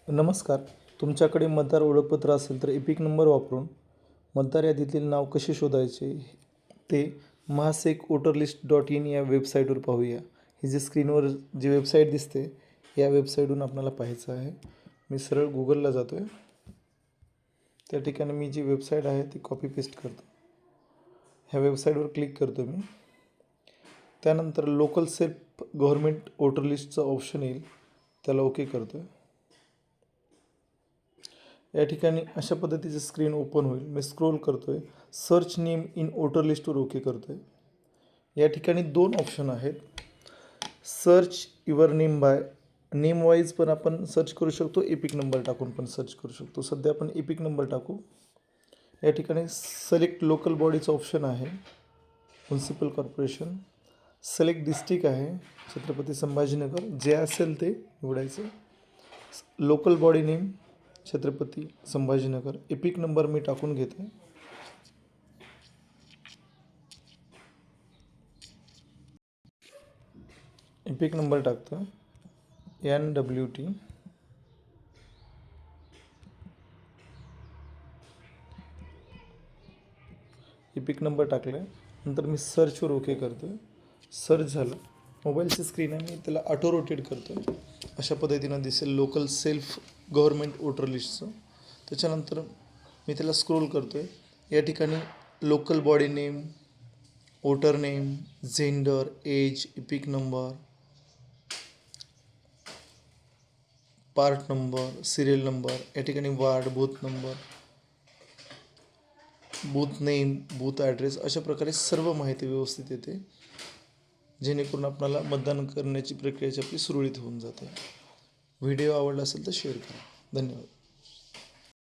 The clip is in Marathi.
नमस्कार. तुमच्याकडे मतदार ओळखपत्र असेल तर एपिक नंबर वापरून मतदार यादीतील नाव कसे शोधायचे ते mahasek-voterlist.in या वेबसाईटवर पाहूया. ही जी स्क्रीनवर जी वेबसाईट दिसते या वेबसाईटवरून आपल्याला पाहायचं आहे. मी सरळ गुगलला जातो आहे. त्या ठिकाणी मी जी वेबसाईट आहे ती कॉपी पेस्ट करतो. ह्या वेबसाईटवर क्लिक करतो मी. त्यानंतर लोकल सेल्फ गव्हर्नमेंट वोटर लिस्टचं ऑप्शन येईल, त्याला ओके करतो आहे. या ठिकाणी अशा पद्धतीची स्क्रीन ओपन होईल. मी स्क्रोल करतो आहे. सर्च नेम इन वोटर लिस्टवर ओके करतो आहे. या ठिकाणी 2 ऑप्शन आहेत. Search your name by name wise पण आपण सर्च करू शकतो, एपिक नंबर टाकून पण सर्च करू शकतो. सध्या आपण एपिक नंबर टाकू. या ठिकाणी सिलेक्ट लोकल बॉडीचं ऑप्शन आहे, म्युन्सिपल कॉर्पोरेशन. सिलेक्ट डिस्ट्रिक्ट आहे, छत्रपती संभाजीनगर. जे असेल ते निवडायचं. Local body name Chhatrapati Sambhajinagar. EPIC number मी टाकून घेतो. एपिक नंबर टाकतो NWT. एपिक नंबर टाकला नंतर मी सर्चवर ओके करतो. सर्च झालं. मोबाईलची स्क्रीन आहे, मी त्याला ऑटो रोटेट करतो. अशा पद्धतीनं दिसेल लोकल सेल्फ गव्हर्नमेंट वोटर लिस्टचं. त्याच्यानंतर मी त्याला स्क्रोल करतो आहे. या ठिकाणी local body name, voter name, gender, age, EPIC number, part number, serial number, या ठिकाणी ward, booth number, booth name, booth address, अशा प्रकारे सर्व माहिती व्यवस्थित येते, जेणेकरून आपल्याला मतदान करण्याची प्रक्रियाची आपली सुरळीत होऊन जाते. व्हिडिओ आवडला असेल तर शेअर करा. धन्यवाद.